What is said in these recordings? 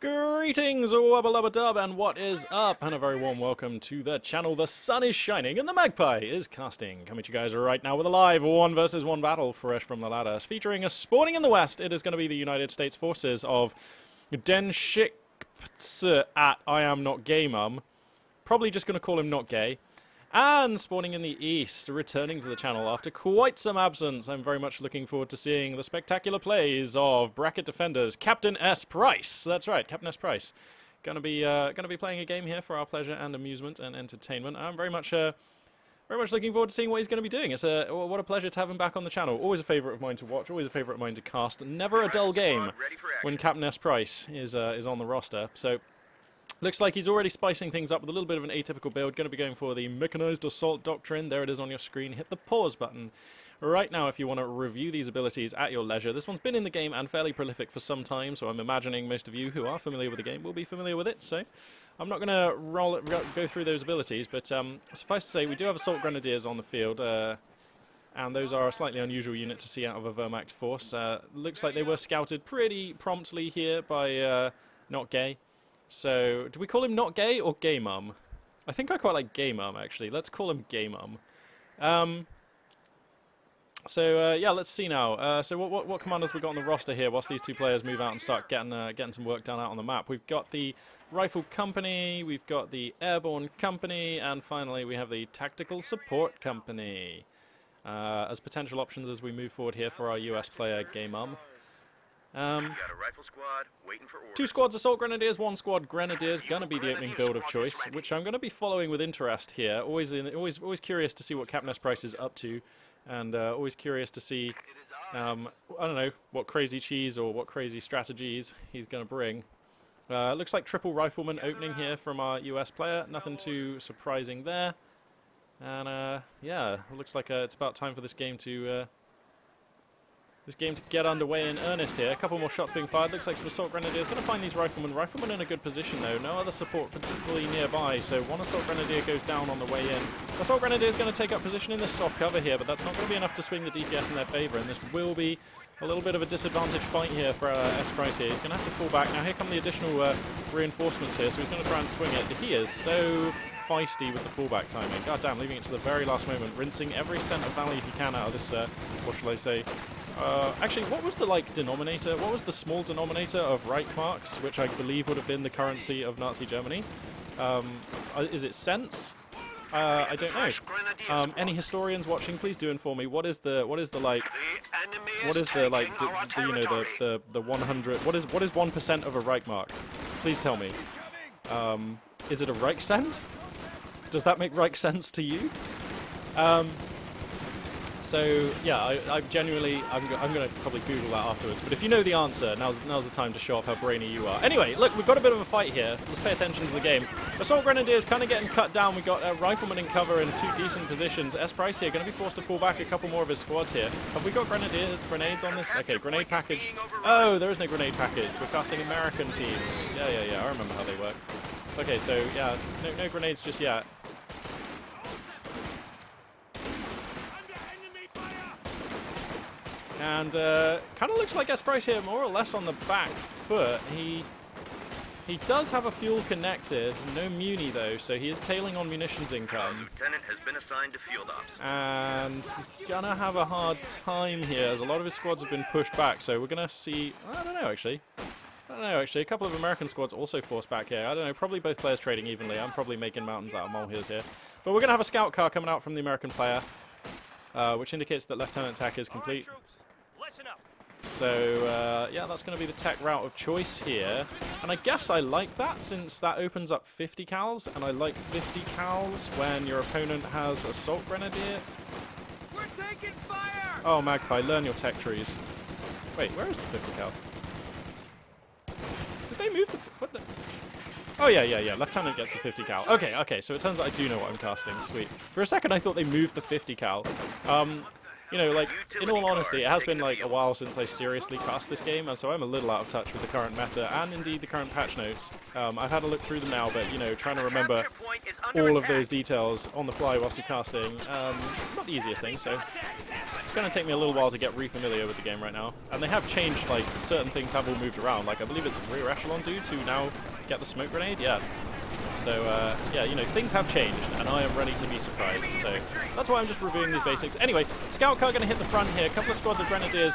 Greetings, wubba lubba dub, and what is up? And a very warm welcome to the channel. The sun is shining and the magpie is casting. Coming to you guys right now with a live 1 versus 1 battle, fresh from the ladder. Featuring a spawning in the west, it is going to be the United States forces of Denshikpts at I am not GayMom. Probably just going to call him not gay. And spawning in the east, returning to the channel after quite some absence. I'm very much looking forward to seeing the spectacular plays of bracket defenders CaptainSPrice. That's right, CaptainSPrice. Gonna be playing a game here for our pleasure and amusement and entertainment. I'm very much looking forward to seeing what he's going to be doing. It's what a pleasure to have him back on the channel. Always a favourite of mine to watch. Always a favourite of mine to cast. Never a dull game when CaptainSPrice is on the roster. So. Looks like he's already spicing things up with a little bit of an atypical build. Going to be going for the Mechanized Assault Doctrine. There it is on your screen. Hit the pause button right now if you want to review these abilities at your leisure. This one's been in the game and fairly prolific for some time, so I'm imagining most of you who are familiar with the game will be familiar with it. So I'm not going to go through those abilities, but suffice to say, we do have Assault Grenadiers on the field. And those are a slightly unusual unit to see out of a Wehrmacht force. Looks like they were scouted pretty promptly here by Not Gay. So, do we call him Not Gay or GayMom? I think I quite like GayMom, actually. Let's call him GayMom. Yeah, let's see now. So what commanders we got on the roster here whilst these two players move out and start getting some work done out on the map? We've got the Rifle Company, we've got the Airborne Company, and finally we have the Tactical Support Company. As potential options as we move forward here for our US player, GayMom. Got a rifle squad waiting for orders. 2 squads Assault Grenadiers, 1 squad Grenadiers, gonna be the opening build of choice, which I'm gonna be following with interest here. Always curious to see what CaptainSPrice is up to, and always curious to see, I don't know, what crazy cheese or what crazy strategies he's gonna bring. Looks like triple rifleman opening here from our US player. Nothing too surprising there, and yeah, it looks like it's about time for this game to. Get underway in earnest here. A couple more shots being fired. Looks like some Assault Grenadiers. Going to find these Riflemen. Riflemen in a good position though. No other support particularly nearby. So one Assault Grenadier goes down on the way in. Assault Grenadier is going to take up position in this soft cover here, but that's not going to be enough to swing the DPS in their favour. And this will be a little bit of a disadvantage fight here for S-Price here. He's going to have to fall back. Now here come the additional reinforcements here. So he's going to try and swing it. He is so feisty with the fallback timing. God damn, leaving it to the very last moment. Rinsing every cent of value he can out of this, what shall I say? Actually, what was the, denominator? What was the small denominator of Reichsmarks, which I believe would have been the currency of Nazi Germany? Is it cents? I don't know. Any historians watching, please do inform me. What is the 100? What is 1% of a Reichsmark? Please tell me. Is it a Reichscent? Does that make Reich sense to you? So yeah, I'm going to probably Google that afterwards. But if you know the answer, now's the time to show off how brainy you are. Anyway, look, we've got a bit of a fight here. Let's pay attention to the game. Assault Grenadiers kind of getting cut down. We've got Riflemen in cover in 2 decent positions. S-Price here going to be forced to fall back a couple more of his squads here. Have we got grenades on this? Okay, grenade package. Oh, there is no grenade package. We're casting American teams. Yeah, I remember how they work. Okay, so yeah, no grenades just yet. And kind of looks like S-Price here more or less on the back foot. He does have a fuel connected, no muni though, so he is tailing on munitions income. Lieutenant has been assigned to field ops. And he's gonna have a hard time here, as a lot of his squads have been pushed back. So we're gonna see. I don't know actually. A couple of American squads also forced back here. I don't know. Probably both players trading evenly. I'm probably making mountains out of molehills here. But we're gonna have a scout car coming out from the American player, which indicates that Lieutenant attack is complete. So, yeah, that's going to be the tech route of choice here. And I guess I like that, since that opens up 50 cals, and I like 50 cals when your opponent has Assault Grenadier. We're taking fire! Oh, Magpie, learn your tech trees. Wait, where is the 50 cal? Did they move the... What the... Oh, yeah. Lieutenant gets the 50 cal. Okay, so it turns out I do know what I'm casting. Sweet. For a second, I thought they moved the 50 cal. You know, in all honesty, it has been, a while since I seriously cast this game, and so I'm a little out of touch with the current meta, and indeed the current patch notes. I've had a look through them now, but, trying to remember all of those details on the fly whilst you're casting, not the easiest thing, so It's going to take me a little while to get re-familiar with the game right now. And they have changed, like, certain things have all moved around. Like, I believe it's rear echelon dude who now get the smoke grenade. Yeah. So, yeah, you know, things have changed, and I am ready to be surprised. So, that's why I'm just reviewing these basics. Anyway, scout car going to hit the front here. A couple of squads of grenadiers,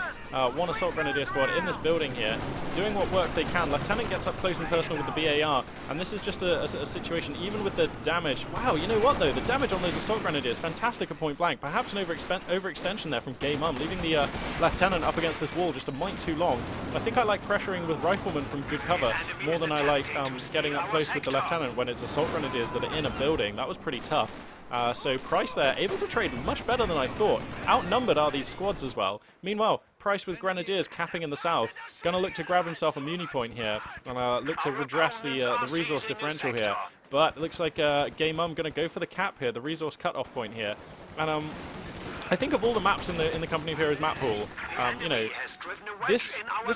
one assault grenadier squad in this building here, doing what work they can. Lieutenant gets up close and personal with the BAR, and this is just a situation, even with the damage. Wow, you know what, though? The damage on those assault grenadiers, fantastic at point blank. Perhaps an overextension there from GayMom, leaving the lieutenant up against this wall just a mite too long. I think I like pressuring with riflemen from good cover more than I like getting up close with the lieutenant when it's assault grenadiers that are in a building. That was pretty tough. So Price there, able to trade much better than I thought. Outnumbered are these squads as well. Meanwhile, Price with grenadiers capping in the south. Gonna look to grab himself a muni point here. And look to redress the resource differential here. But it looks like GayMom gonna go for the cap here, the resource cutoff point here. And I think of all the maps in the Company of Heroes map pool, you know, this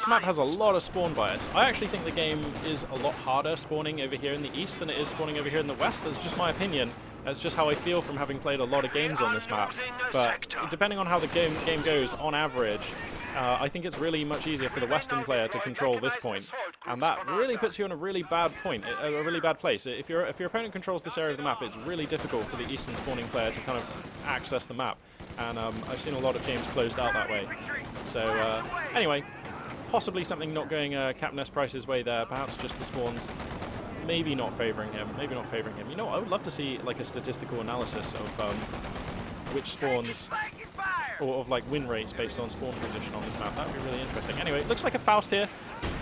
map has a lot of spawn bias. I actually think the game is a lot harder spawning over here in the east than it is spawning over here in the west. That's just my opinion. That's just how I feel from having played a lot of games on this map. But depending on how the game goes, on average, I think it's really much easier for the western player to control this point. And that really puts you in a really bad point, a really bad place. If your opponent controls this area of the map, it's really difficult for the eastern spawning player to kind of access the map. And I've seen a lot of games closed out that way. So anyway, possibly something not going CaptainSPrice's way there. Perhaps just the spawns maybe not favoring him. Maybe not favoring him. You know, I would love to see like a statistical analysis of which spawns, or of like win rates based on spawn position on this map. That would be really interesting. Anyway, looks like a Faust here.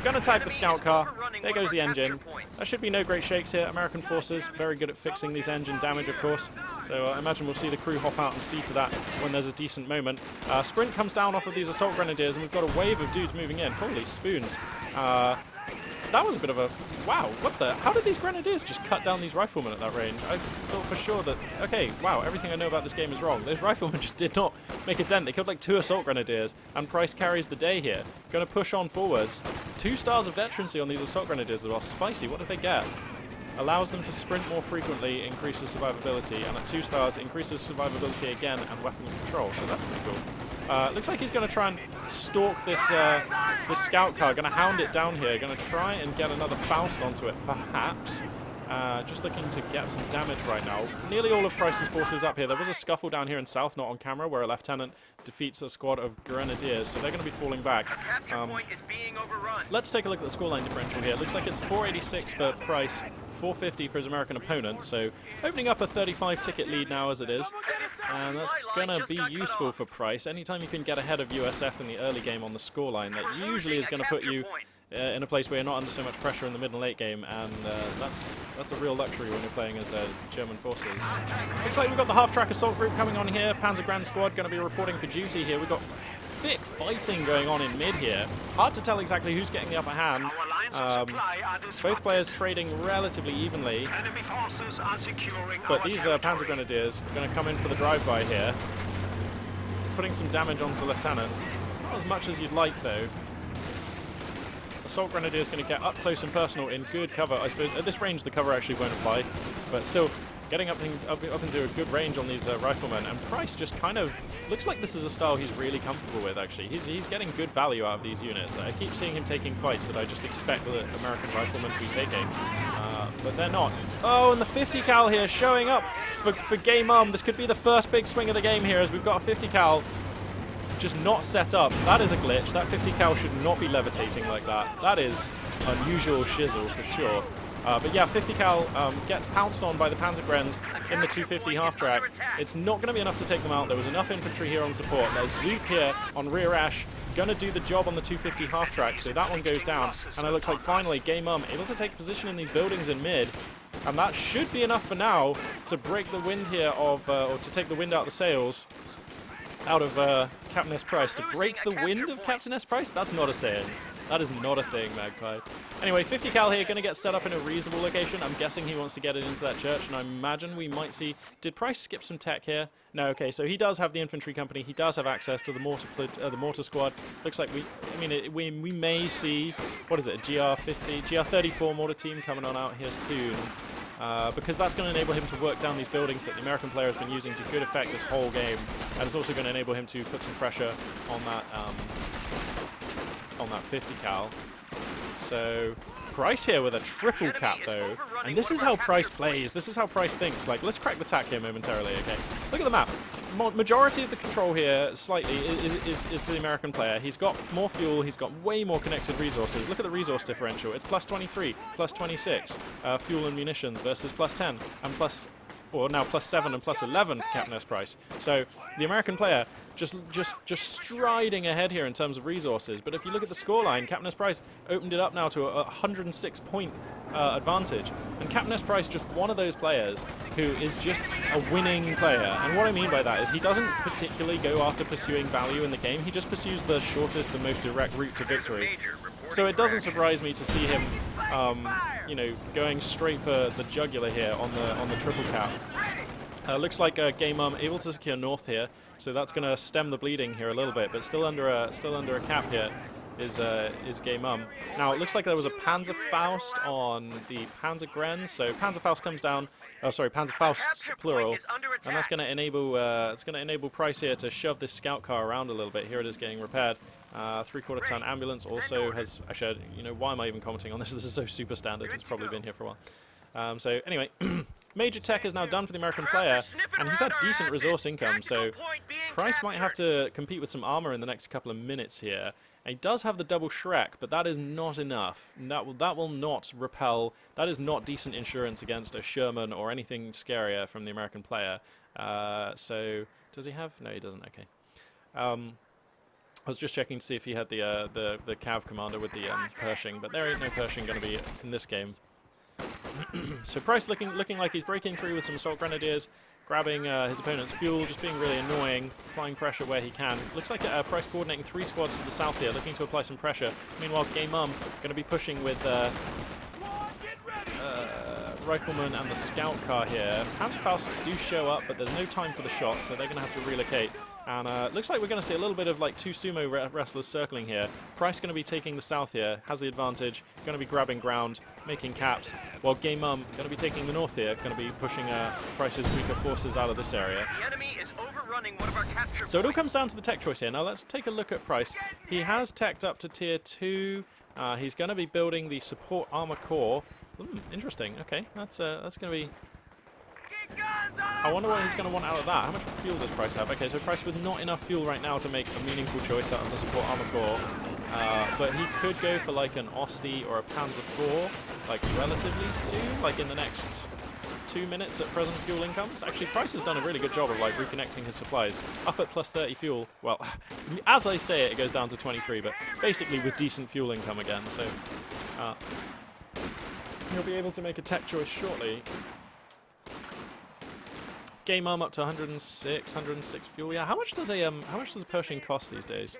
Gonna type the scout car. There goes the engine. There should be no great shakes here. American forces, very good at fixing these engine damage, of course. So I imagine we'll see the crew hop out and see to that when there's a decent moment. Sprint comes down off of these assault grenadiers, and we've got a wave of dudes moving in. Holy spoons. That was a bit of a... Wow, what the... How did these grenadiers just cut down these riflemen at that range? I thought for sure that... Okay, wow, everything I know about this game is wrong. Those riflemen just did not make a dent. They killed like 2 assault grenadiers, and Price carries the day here. Going to push on forwards. 2 stars of veterancy on these assault grenadiers as well. Spicy, what did they get? Allows them to sprint more frequently, increases survivability, and at 2 stars, increases survivability again and weapon control. So that's pretty cool. Looks like he's going to try and stalk this this scout car. Going to hound it down here. Going to try and get another Faust onto it, perhaps. Just looking to get some damage right now. Nearly all of Price's forces up here. There was a scuffle down here in south, not on camera, where a lieutenant defeats a squad of grenadiers, so they're going to be falling back. Let's take a look at the scoreline differential here. It looks like it's 486 for Price, 450 for his American opponent, so opening up a 35 ticket lead now as it is, and that's going to be useful for Price. Anytime you can get ahead of USF in the early game on the scoreline, that usually is going to put you in a place where you're not under so much pressure in the mid and late game, and that's a real luxury when you're playing as German forces. Looks like we've got the half-track assault group coming on here. Panzer Grand Squad going to be reporting for duty here. We've got thick fighting going on in mid here. Hard to tell exactly who's getting the upper hand. Both players trading relatively evenly. But these Panzer Grenadiers are going to come in for the drive-by here. Putting some damage onto the lieutenant. Not as much as you'd like, though. Assault Grenadier is going to get up close and personal in good cover. I suppose at this range the cover actually won't apply, but still getting up into a good range on these riflemen. And Price just kind of looks like this is a style he's really comfortable with, actually. He's getting good value out of these units. I keep seeing him taking fights that I just expect the American riflemen to be taking, but they're not. Oh, and the 50 cal here showing up for GayMom. This could be the first big swing of the game here, as we've got a 50 cal just not set up. That is a glitch. That 50 cal should not be levitating like that. That is unusual shizzle for sure. But yeah, 50 cal gets pounced on by the Panzergrens in the 250 half-track. It's not going to be enough to take them out. There was enough infantry here on support. There's Zook here on rear ash, going to do the job on the 250 half-track, so that one goes down. And it looks like finally GayMom able to take position in these buildings in mid. And that should be enough for now to break the wind here of, or to take the wind out of the sails out of CaptainSPrice. To break the wind of CaptainSPrice? That's not a saying. That is not a thing, Magpie. Anyway, 50 cal here, going to get set up in a reasonable location. I'm guessing he wants to get it into that church, and I imagine we might see... Did Price skip some tech here? No, okay, so he does have the infantry company. He does have access to the mortar squad. Looks like we may see... What is it, a GR-50? GR-34 mortar team coming on out here soon. because that's going to enable him to work down these buildings that the American player has been using to good effect this whole game, and it's also going to enable him to put some pressure on that 50 cal. So Price here with a triple cap though, and this is how Price plays. This is how Price thinks. Like, let's crack the tack here momentarily. Okay, look at the map. Majority of the control here, slightly, is to the American player. He's got more fuel. He's got way more connected resources. Look at the resource differential. It's plus 23, plus 26 fuel and munitions versus plus 10 and plus, or now plus 7 and plus 11 for CaptainSPrice. So the American player just striding ahead here in terms of resources. But if you look at the scoreline, CaptainSPrice opened it up now to a 106-point advantage. And CaptainSPrice just one of those players who is just a winning player. And what I mean by that is he doesn't particularly go after pursuing value in the game. He just pursues the shortest and most direct route to victory. So it doesn't surprise me to see him, you know, going straight for the jugular here on the triple cap. Looks like GayMom able to secure north here, so that's going to stem the bleeding here a little bit, but still under a cap here is GayMom. Now it looks like there was a Panzerfaust on the Panzergren, so Panzerfaust comes down. Oh, sorry, Panzerfausts plural, and that's going to enable Price here to shove this scout car around a little bit. Here it is getting repaired. 3/4 ton ambulance also has. Actually, you know, why am I even commenting on this? This is so super standard. It's probably been here for a while. So anyway, Major Tech is now done for the American player, and he's had decent resource income. So Price might have to compete with some armor in the next couple of minutes here. And he does have the double Shrek, but that is not enough. That will not repel. That is not decent insurance against a Sherman or anything scarier from the American player. So does he have? No, he doesn't. Okay. I was just checking to see if he had the Cav commander with the Pershing, but there ain't no Pershing going to be in this game. So Price looking like he's breaking through with some assault grenadiers, grabbing his opponent's fuel, just being really annoying, applying pressure where he can. Looks like Price coordinating 3 squads to the south here, looking to apply some pressure. Meanwhile, GayMom going to be pushing with Rifleman and the Scout car here. Panzerfausts do show up, but there's no time for the shot, so they're going to have to relocate. And looks like we're going to see a little bit of like 2 sumo wrestlers circling here. Price going to be taking the south here, has the advantage, going to be grabbing ground, making caps, while GayMom going to be taking the north here, going to be pushing Price's weaker forces out of this area. The enemy is overrunning one of our capture So it all comes down to the tech choice here. Now let's take a look at Price. He has teched up to tier 2. He's going to be building the support armor core. Interesting. Okay, that's going to be... I wonder what he's going to want out of that. How much fuel does Price have? Okay, so Price with not enough fuel right now to make a meaningful choice out of the support armor core. But he could go for like an Osti or a Panzer IV, like relatively soon, like in the next 2 minutes at present fuel incomes. Actually, Price has done a really good job of like reconnecting his supplies. Up at plus 30 fuel. Well, as I say it, it goes down to 23, but basically with decent fuel income again. So he'll be able to make a tech choice shortly. GayMom up to 106 fuel. Yeah, how much does a Pershing cost these days?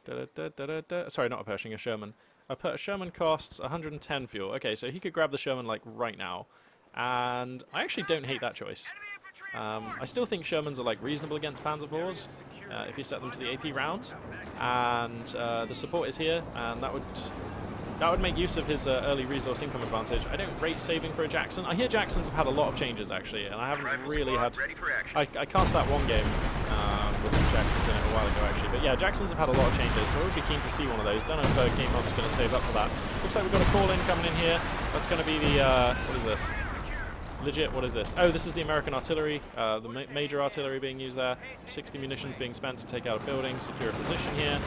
Sorry, not a Pershing, a Sherman. A Sherman costs 110 fuel. Okay, so he could grab the Sherman like right now, and I actually don't hate that choice. I still think Shermans are like reasonable against Panzer IVs if you set them to the AP rounds, and the support is here, and that would make use of his early resource income advantage. I don't rate saving for a Jackson. I hear Jacksons have had a lot of changes, actually, and I haven't really had... I cast that one game with some Jacksons in it a while ago, actually. But yeah, Jacksons have had a lot of changes, so I would be keen to see one of those. Don't know if GayMom's going to save up for that. Looks like we've got a call-in coming in here. That's going to be the... what is this? Legit, what is this? Oh, this is the American artillery, the major artillery being used there. 60 munitions being spent to take out a building, secure a position here.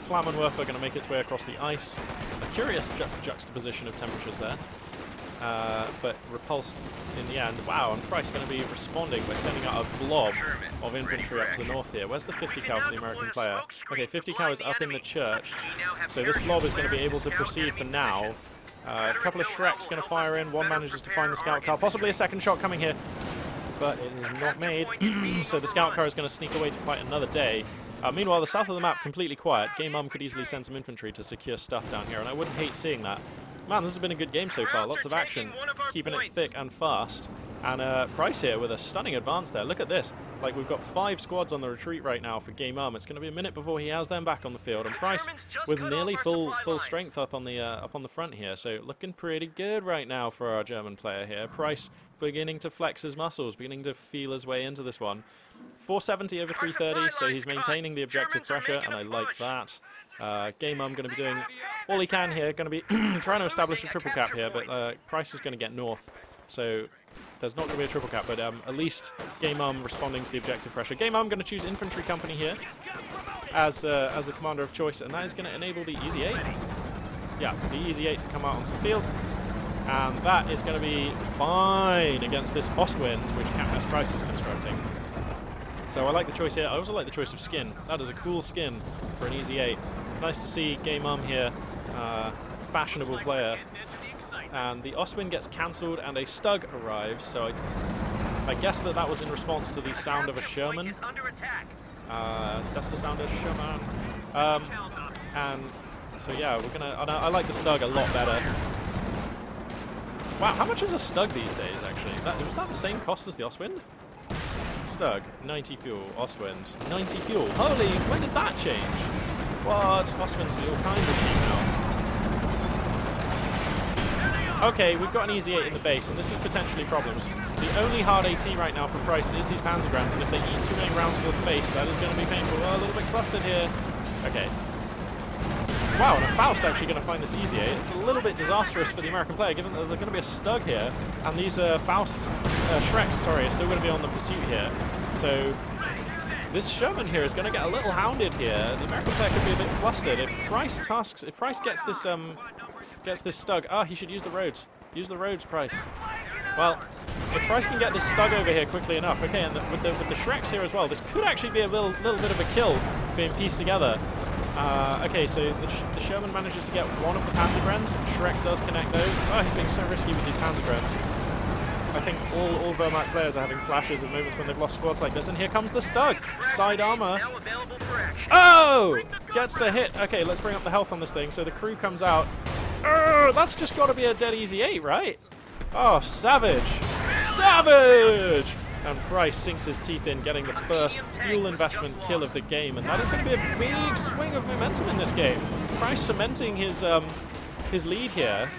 Flammenwerfer going to make its way across the ice. A curious juxtaposition of temperatures there, but repulsed in the end. Wow, and Price going to be responding by sending out a blob of infantry up to the north here. Where's the 50 cal for the American player? Okay, 50 cal is up in the church, so this blob is going to be able to proceed for now. A couple of Shreks going to fire in. One manages to find the scout car. Possibly a second shot coming here, but it is not made. So the scout car is going to sneak away to fight another day. Meanwhile, the south of the map completely quiet. GayMom could easily send some infantry to secure stuff down here, and I wouldn't hate seeing that. Man, this has been a good game so far. Lots of action, keeping it thick and fast. And Price here with a stunning advance there. Look at this. like we've got 5 squads on the retreat right now for GayMom. It's going to be a minute before he has them back on the field, and Price with nearly full strength up on the front here. So looking pretty good right now for our German player here. Price beginning to flex his muscles, beginning to feel his way into this one. 470 over 330, so he's maintaining the objective pressure, and I like that. GayMom going to be doing all he can here, going to be trying to establish a triple cap here, but Price is going to get north. So there's not going to be a triple cap, but at least GayMom responding to the objective pressure. GayMom going to choose infantry company here as the commander of choice, and that is going to enable the Easy 8. Yeah, the Easy 8 to come out onto the field, and that is going to be fine against this Ostwind, which CaptainSPrice is constructing. So I like the choice here. I also like the choice of skin. That is a cool skin for an Easy 8. Nice to see GayMom here, fashionable player. And the Ostwind gets cancelled and a Stug arrives, so I guess that was in response to the sound of a Sherman. Just the sound of a Sherman. And so yeah, we're gonna. I like the Stug a lot better. Wow, how much is a Stug these days? Actually, was that the same cost as the Ostwind? Stug 90 fuel, Ostwind 90 fuel. Holy, when did that change? What? Ostwinds be all kinds of cheap now. Okay, we've got an Easy 8 in the base, and this is potentially problems. The only hard AT right now for Price is these Panzergrams, and if they eat too many rounds to the face, that is going to be painful. Oh, a little bit clustered here. Okay. Wow, and a Faust actually going to find this Easy 8. It's a little bit disastrous for the American player, given that there's going to be a Stug here, and these Fausts, Shreks, sorry, are still going to be on the pursuit here. So this Sherman here is going to get a little hounded here. The American player could be a bit flustered. If Price gets this Stug, he should use the roads. Use the roads, Price. Well, if Price can get this Stug over here quickly enough, okay, and with the Shreks here as well, this could actually be a little bit of a kill being pieced together. Okay, so the Sherman manages to get one of the Panzergrams. Shrek does connect those. Oh, he's being so risky with these Panzergrams. I think all Wehrmacht players are having flashes of moments when they've lost squads like this, and here comes the Stug. Side armor. Oh! Gets the hit. Okay, let's bring up the health on this thing. So the crew comes out. Oh, that's just got to be a dead Easy 8, right? Oh, savage. Savage! And Price sinks his teeth in, getting the first fuel investment kill of the game, and that is going to be a big swing of momentum in this game. Price cementing his lead here.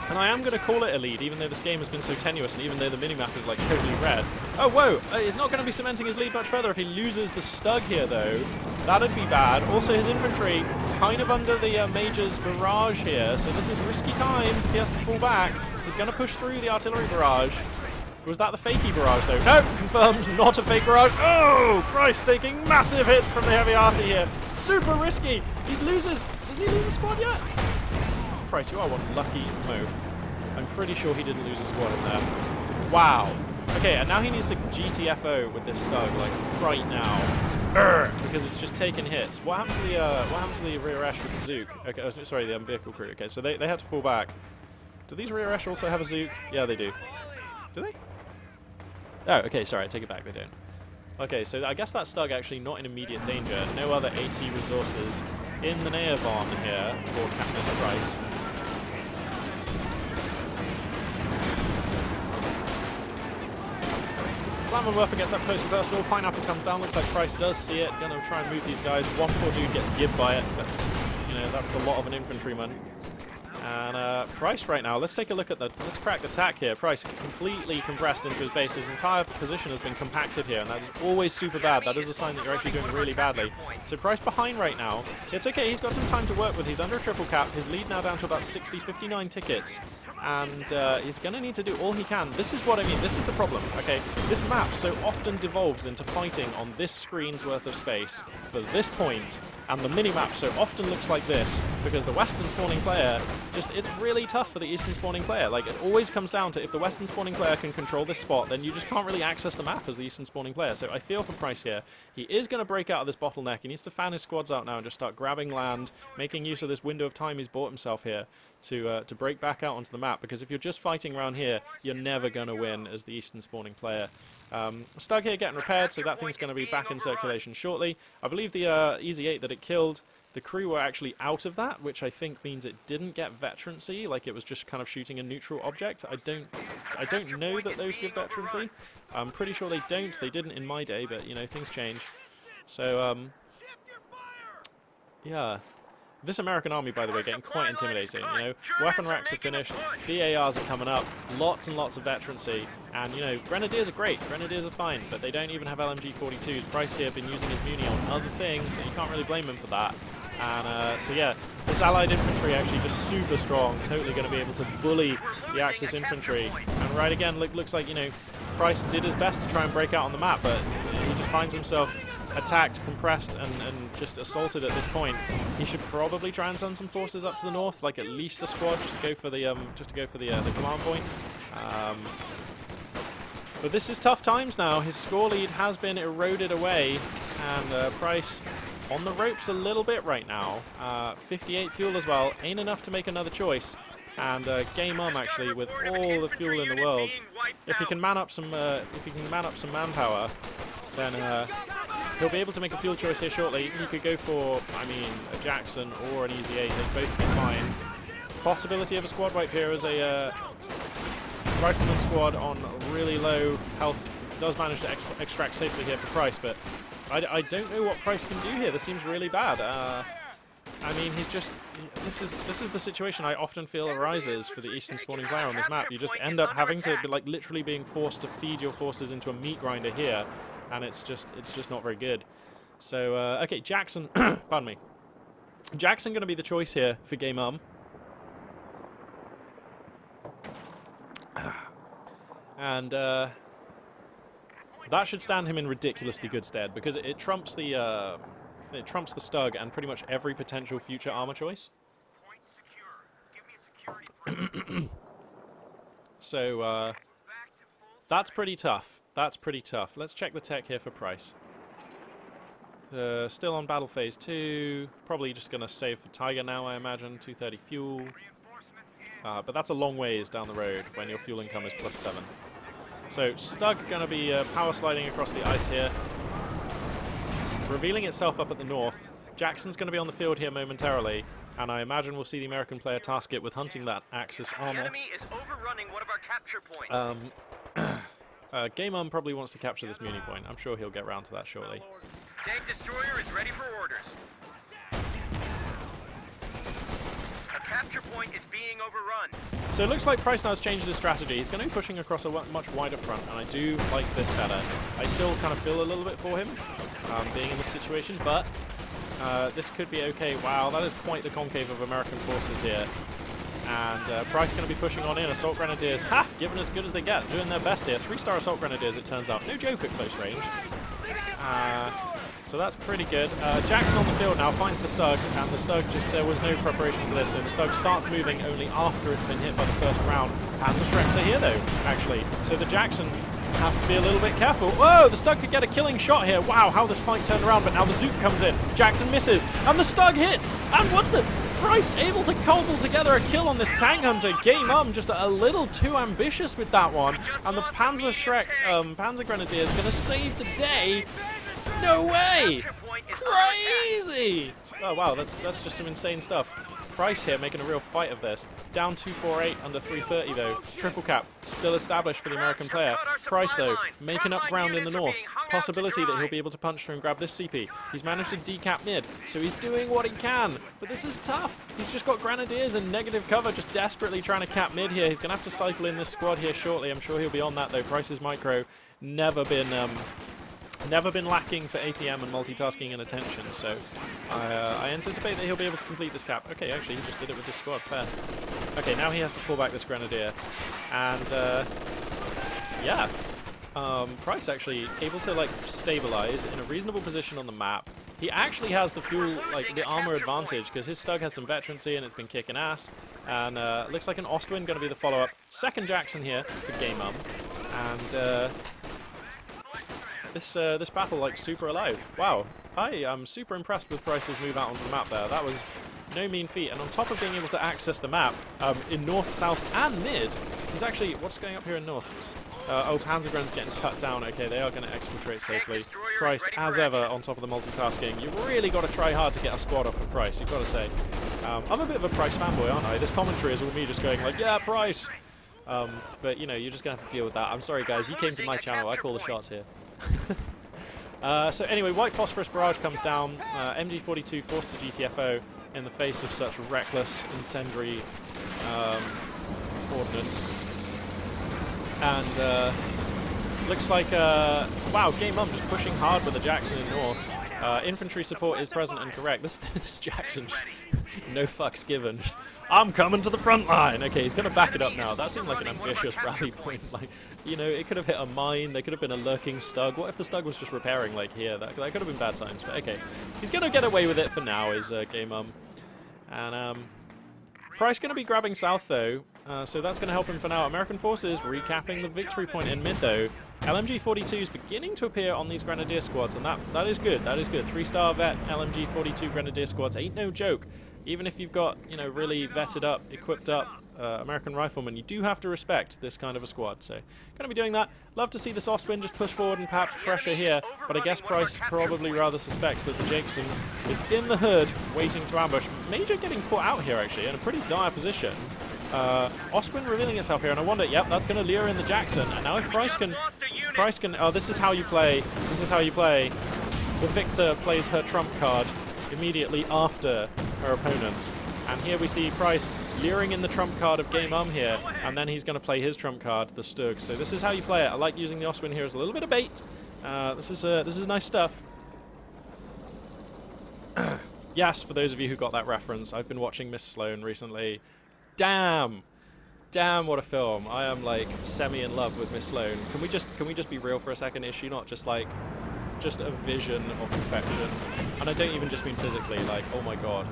And I am going to call it a lead, even though this game has been so tenuous, and even though the minimap is like totally red. Oh, whoa! He's not going to be cementing his lead much further if he loses the Stug here, though. That'd be bad. Also, his infantry kind of under the Major's barrage here, so this is risky times if he has to fall back. He's going to push through the artillery barrage. Was that the fakey barrage, though? No! Confirmed, not a fake barrage. Oh! Price taking massive hits from the heavy arty here. Super risky. He loses. Does he lose a squad yet? Price, you are one lucky move. I'm pretty sure he didn't lose a squad in there. Wow. Okay, and now he needs to GTFO with this Stug, like, right now. Because it's just taking hits. What happened to the rear Esh with the Zook? Okay, oh, sorry, the vehicle crew. Okay, so they had to fall back. Do these rear Esh also have a Zook? Yeah, they do. Do they? Oh, okay, sorry, I take it back, they don't. Okay, so I guess that Stug actually not in immediate danger. No other AT resources in the Neovon here for CaptainSPrice. Flammenwerfer gets up close and personal. Pineapple comes down. Looks like Price does see it. Gonna try and move these guys. One poor dude gets gibbed by it, but you know that's the lot of an infantryman. And Price right now. Let's take a look at let's crack the tack here. Price completely compressed into his base. His entire position has been compacted here, and that is always super bad. That is a sign that you're actually doing really badly. So Price behind right now. It's okay. He's got some time to work with. He's under a triple cap. His lead now down to about 60, 59 tickets. And he's going to need to do all he can. This is what I mean. This is the problem, okay? This map so often devolves into fighting on this screen's worth of space for this point, and the minimap so often looks like this because the Western spawning player it's really tough for the Eastern spawning player. Like, it always comes down to if the Western spawning player can control this spot, then you just can't really access the map as the Eastern spawning player. So I feel for Price here. He is going to break out of this bottleneck. He needs to fan his squads out now and just start grabbing land, making use of this window of time he's bought himself here to break back out onto the map, because if you're just fighting around here, you're never going to win as the Eastern spawning player. Stug here getting repaired, so that thing's going to be back in circulation shortly. I believe the Easy 8 that it killed. The crew were actually out of that, which I think means it didn't get veterancy, like it was just kind of shooting a neutral object. I don't know that those give veterancy. I'm pretty sure they don't. They didn't in my day, but you know, things change. So yeah. This American army, by the way, getting quite intimidating, you know. Weapon racks are finished, BARs are coming up, lots and lots of veterancy, and, you know, Grenadiers are great, Grenadiers are fine, but they don't even have LMG-42s. Price here been using his Muni on other things, and you can't really blame him for that. And, so yeah, this Allied infantry actually just super strong, totally going to be able to bully the Axis infantry. And right again, looks like, you know, Price did his best to try and break out on the map, but he just finds himself attacked, compressed, and just assaulted at this point. He should probably try and send some forces up to the north, like at least a squad, just to go for the the command point. But this is tough times now. His score lead has been eroded away, and Price on the ropes a little bit right now. 58 fuel as well, ain't enough to make another choice. And GayMom actually, with all the fuel in the world, if he can man up some manpower, then he'll be able to make a fuel choice here shortly. He could go for, I mean, a Jackson or an Easy 8. They'd both be fine. Possibility of a squad wipe here as a rifleman squad on really low health does manage to extract safely here for Price, but I don't know what Price can do here. This seems really bad. I mean, he's just... This is the situation I often feel arises for the Eastern spawning player on this map. You just end up having to be, like, literally being forced to feed your forces into a meat grinder here, and it's just not very good. So, okay, Jackson... pardon me. Jackson going to be the choice here for GayMom. And, that should stand him in ridiculously good stead, because it trumps the... It trumps the Stug and pretty much every potential future armor choice. So, that's pretty tough. That's pretty tough. Let's check the tech here for Price. Still on battle phase 2. Probably just going to save for Tiger now, I imagine. 230 fuel. But that's a long ways down the road when your fuel income is +7. So, Stug going to be power sliding across the ice here. Revealing itself up at the north. Jackson's going to be on the field here momentarily, and I imagine we'll see the American player task it with hunting that Axis armor. The enemy is overrunning one of our capture points. GayMom probably wants to capture this Muni point. I'm sure he'll get round to that shortly. Tank destroyer is ready for orders. A capture point is being overrun. So it looks like Price now has changed his strategy. He's going to be pushing across a much wider front, and I do like this better. I still kind of feel a little bit for him, being in this situation, but this could be okay. Wow, that is quite the concave of American forces here. And Price going to be pushing on in. Assault Grenadiers, given as good as they get, doing their best here. 3-star Assault Grenadiers, it turns out. No joke at close range. So that's pretty good. Jackson on the field now finds the Stug, and the Stug just, there was no preparation for this, so the Stug starts moving only after it's been hit by the first round. And the Shreks are here though, actually. So the Jackson has to be a little bit careful. Whoa, the Stug could get a killing shot here. Wow, how this fight turned around, but now the Zook comes in. Jackson misses, and the Stug hits! And what the... Price able to cobble together a kill on this tank hunter. GayMom just a little too ambitious with that one. And the Panzer Shrek, Panzer Grenadier is going to save the day. No way! Crazy! Oh wow, that's just some insane stuff. Price here making a real fight of this. Down 248 under 330 though. Triple cap still established for the American player. Price though making up ground in the north. Possibility that he'll be able to punch through and grab this CP. He's managed to decap mid, so he's doing what he can. But this is tough. He's just got Grenadiers in negative cover, just desperately trying to cap mid here. He's going to have to cycle in this squad here shortly. I'm sure he'll be on that though. Price's micro never been lacking for APM and multitasking and attention, so I anticipate that he'll be able to complete this cap. Okay, actually, he just did it with this squad. Fair. Okay, now he has to pull back this Grenadier. And, yeah. Price actually able to, like, stabilize in a reasonable position on the map. He actually has the fuel, like, the armor advantage, because his Stug has some veterancy and it's been kicking ass. And looks like an Ostwin going to be the follow-up. Second Jackson here for GayMom. And, this battle, like, super alive. Wow, I am super impressed with Price's move out onto the map there. That was no mean feat. And on top of being able to access the map in north, south, and mid, he's actually... What's going up here in north? Oh, Panzergren's getting cut down. Okay, they are going to exfiltrate safely. Price, as ever, on top of the multitasking. You've really got to try hard to get a squad off of Price, you've got to say. I'm a bit of a Price fanboy, aren't I? This commentary is all me just going like, yeah, Price! But, you know, you're just going to have to deal with that. I'm sorry, guys. You came to my channel. I call the shots here. So anyway, White Phosphorus Barrage comes down. MG42 forced to GTFO in the face of such reckless, incendiary ordnance. And looks like, wow, GayMom just pushing hard with the Jackson in north. Infantry support is present and correct. This Jackson, just no fucks given. Just, I'm coming to the front line. Okay, he's going to back it up now. That seemed like an ambitious rally point. Like, you know, it could have hit a mine. There could have been a lurking Stug. What if the Stug was just repairing, like, here? That could have been bad times. But okay, he's going to get away with it for now, is GayMom. And Price going to be grabbing south, though. So that's going to help him for now. American forces recapping the victory point in mid, though. LMG-42 is beginning to appear on these Grenadier squads, and that is good. That is good. 3-star vet LMG-42 Grenadier squads ain't no joke. Even if you've got, you know, really vetted up, equipped up American riflemen, you do have to respect this kind of a squad. So, going to be doing that. Love to see this Ostwind just push forward and perhaps pressure here, but I guess Price probably rather suspects that the Jason is in the hood, waiting to ambush. Major getting caught out here, actually, in a pretty dire position. Ostwind revealing itself here, and I wonder, yep, that's going to lure in the Jackson. And now if Price can, oh, this is how you play. This is how you play. The victor plays her trump card immediately after her opponent. And here we see Price luring in the trump card of GayMom here, and then he's going to play his trump card, the Stug. So this is how you play it. I like using the Ostwind here as a little bit of bait. This is nice stuff. Yes, for those of you who got that reference, I've been watching Miss Sloane recently. Damn, what a film! I am like semi in love with Miss Sloane. Can we just be real for a second? Is she not just like a vision of perfection? And I don't even just mean physically. Like, oh my god.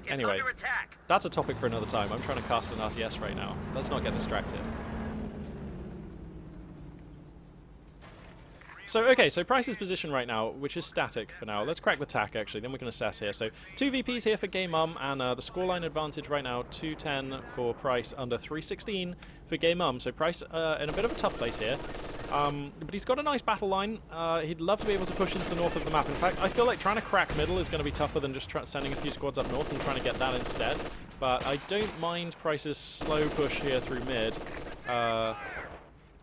Anyway, that's a topic for another time. I'm trying to cast an RTS right now. Let's not get distracted. So, okay, so Price's position right now, which is static for now. Let's crack the tack, actually, then we can assess here. So, 2 VPs here for GayMom, and the scoreline advantage right now, 210 for Price, under 316 for GayMom. So, Price in a bit of a tough place here. But he's got a nice battle line. He'd love to be able to push into the north of the map. In fact, I feel like trying to crack middle is going to be tougher than just sending a few squads up north and trying to get that instead. But I don't mind Price's slow push here through mid.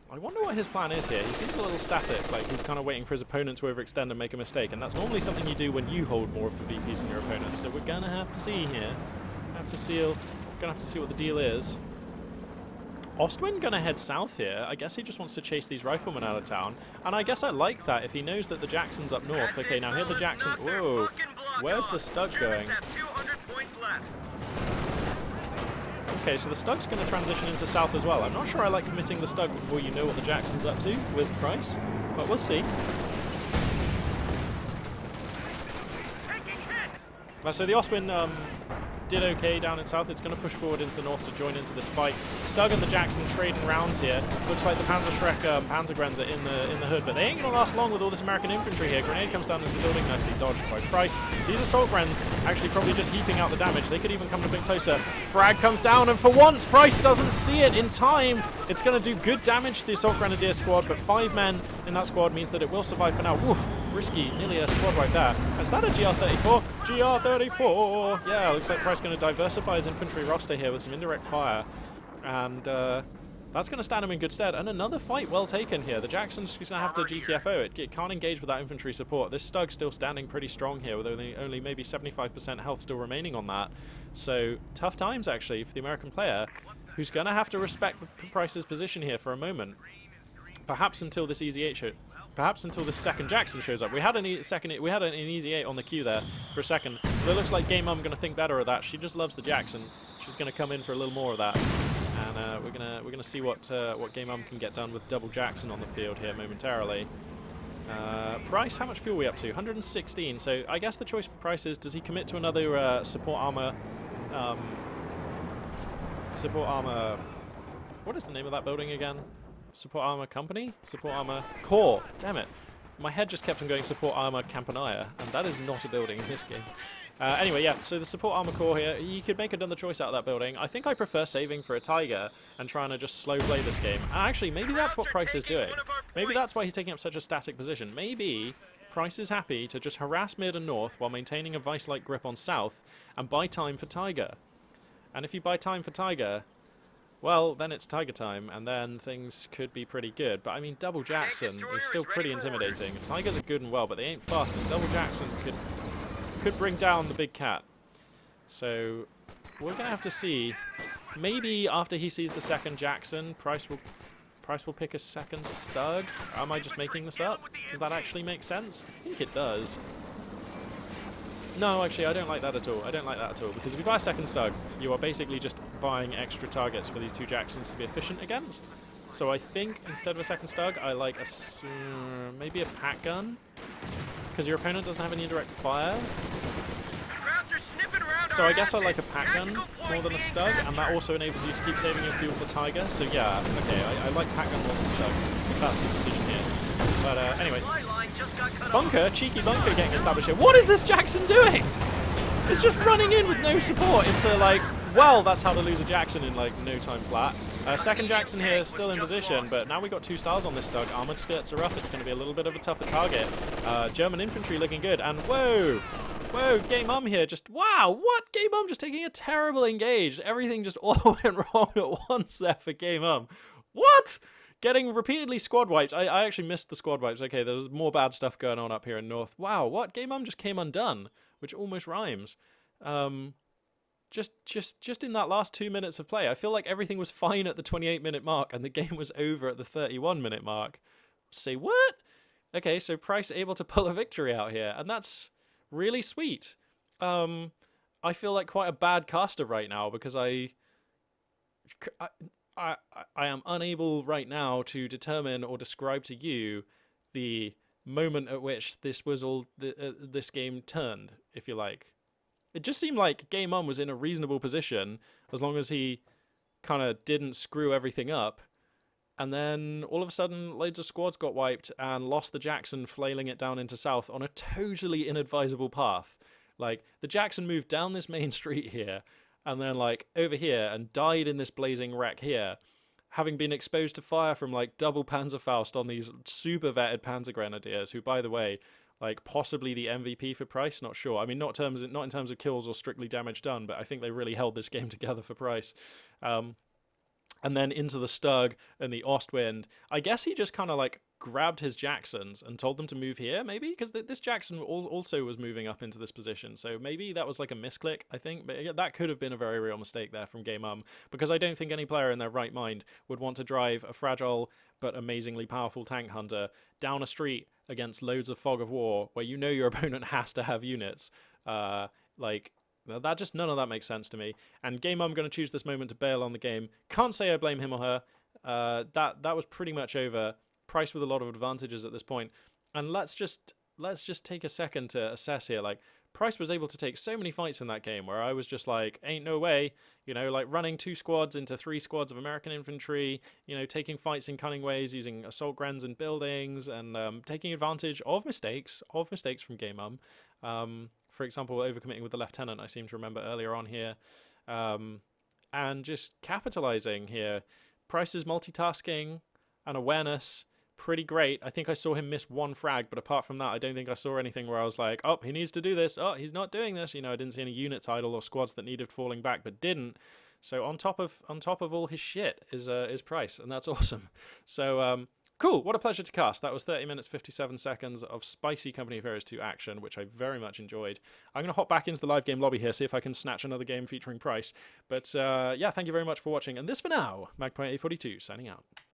I wonder what his plan is here. He seems a little static, like he's kind of waiting for his opponent to overextend and make a mistake, and that's normally something you do when you hold more of the VPs than your opponent. So we're gonna have to see here. Gonna have to see what the deal is. Ostwind gonna head south here. I guess he just wants to chase these riflemen out of town, and I guess I like that if he knows that the Jackson's up north. Okay, now here the Jackson. Whoa, where's the Stug going? Okay, so the Stug's going to transition into south as well. I'm not sure I like committing the Stug before you know what the Jackson's up to with Price, but we'll see. So the Ostwind did okay down in south. It's going to push forward into the north to join into this fight. Stug and the Jackson trading rounds here. Looks like the Panzerschreck Panzergrens are in the hood, but they ain't going to last long with all this American infantry here. Grenade comes down into the building, nicely dodged by Price. These Assault Grens actually probably just heaping out the damage. They could even come a bit closer. Frag comes down, and for once, Price doesn't see it in time. It's going to do good damage to the Assault Grenadier squad, but 5 men in that squad means that it will survive for now. Woof, risky, nearly a squad right there. Is that a GR34? GR34! Yeah, looks like Price going to diversify his infantry roster here with some indirect fire, and that's going to stand him in good stead. And another fight well taken here. The Jackson's going to have to GTFO. It can't engage with that infantry support. This Stug's still standing pretty strong here with only maybe 75% health still remaining on that. So tough times actually for the American player, who's going to have to respect Price's position here for a moment. Perhaps until this Easy 8 perhaps until this second Jackson shows up. We had an Easy 8 on the queue there for a second. But it looks like GayMom going to think better of that. She just loves the Jackson. She's going to come in for a little more of that. And we're gonna see what GayMom can get done with double Jackson on the field here momentarily. Price, how much fuel are we up to? 116. So I guess the choice for Price is, does he commit to another support armor? Support armor. What is the name of that building again? Support Armor Company? Support Armor Corps. Damn it. My head just kept on going Support Armor Campanile, and that is not a building in this game. Anyway, yeah, so the support armor core here, you could make another choice out of that building. I think I prefer saving for a Tiger and trying to just slow play this game. Actually, maybe that's what Price is doing. Maybe that's why he's taking up such a static position. Maybe Price is happy to just harass mid and north while maintaining a vice-like grip on south and buy time for Tiger. And if you buy time for Tiger, well, then it's Tiger time, and then things could be pretty good. But I mean, Double Jackson is still pretty intimidating. Tigers are good and well, but they ain't fast, and Double Jackson could bring down the big cat. So we're gonna have to see. Maybe after he sees the second Jackson, Price will pick a second Stug. Am I just making this up? Does that actually make sense? I think it does. No, actually, I don't like that at all. I don't like that at all, because if you buy a second Stug, you are basically just buying extra targets for these two Jacksons to be efficient against. So I think instead of a second Stug, I like maybe a pack gun, because your opponent doesn't have any indirect fire. So I guess I like a pack gun more than a Stug, and that also enables you to keep saving your fuel for Tiger. So yeah, okay, I like pack gun more than Stug, if that's the decision here. But anyway, bunker, cheeky bunker getting established here. What is this Jackson doing? It's just running in with no support into like, well, that's how to lose a Jackson in like no time flat. Second Jackson here still in position, but now we've got 2 stars on this Stug. Armored skirts are up. It's going to be a little bit of a tougher target. German infantry looking good, and whoa, GayMom here just, wow, what? GayMom just taking a terrible engage. Everything just all went wrong at once there for GayMom. What? Getting repeatedly squad wipes. I actually missed the squad wipes. Okay, there was more bad stuff going on up here in North. Wow, what? GayMom just came undone, which almost rhymes. Just in that last 2 minutes of play, I feel like everything was fine at the 28-minute mark, and the game was over at the 31-minute mark. Say what? Okay, so Price able to pull a victory out here, and that's really sweet. I feel like quite a bad caster right now, because I am unable right now to determine or describe to you the moment at which this was all this game turned, if you like. It just seemed like GayMom was in a reasonable position as long as he kind of didn't screw everything up, and then all of a sudden loads of squads got wiped and lost the Jackson, flailing it down into south on a totally inadvisable path. Like, the Jackson moved down this main street here and then like over here and died in this blazing wreck here, having been exposed to fire from like double Panzerfaust on these super vetted Panzer Grenadiers, who, by the way, like possibly the MVP for Price, not sure. I mean, not in terms of kills or strictly damage done, but I think they really held this game together for Price. And then into the Stug and the Ostwind. I guess he just kind of like grabbed his Jacksons and told them to move here, maybe? Because this Jackson also was moving up into this position. So maybe that was like a misclick, I think. But that could have been a very real mistake there from GayMom, because I don't think any player in their right mind would want to drive a fragile but amazingly powerful tank hunter down a street against loads of fog of war where you know your opponent has to have units. That just, none of that makes sense to me. And GayMom going to choose this moment to bail on the game. Can't say I blame him or her. That was pretty much over. Price with a lot of advantages at this point. And let's just take a second to assess here. Like, Price was able to take so many fights in that game where I was just like, ain't no way, you know, like running 2 squads into 3 squads of American infantry, you know, taking fights in cunning ways, using assault grens in buildings, and taking advantage of mistakes from GayMom. For example, overcommitting with the lieutenant, I seem to remember earlier on here, and just capitalizing here. Price's multitasking and awareness, pretty great. I think I saw him miss 1 frag, but apart from that, I don't think I saw anything where I was like, oh, he needs to do this. Oh, he's not doing this. You know, I didn't see any units idle or squads that needed falling back, but didn't. So on top of all his shit is Price, and that's awesome. So cool. What a pleasure to cast. That was 30 minutes 57 seconds of spicy Company of Heroes 2 action, which I very much enjoyed. I'm going to hop back into the live game lobby here, see if I can snatch another game featuring Price. But yeah, thank you very much for watching. And this for now, Magpie842 signing out.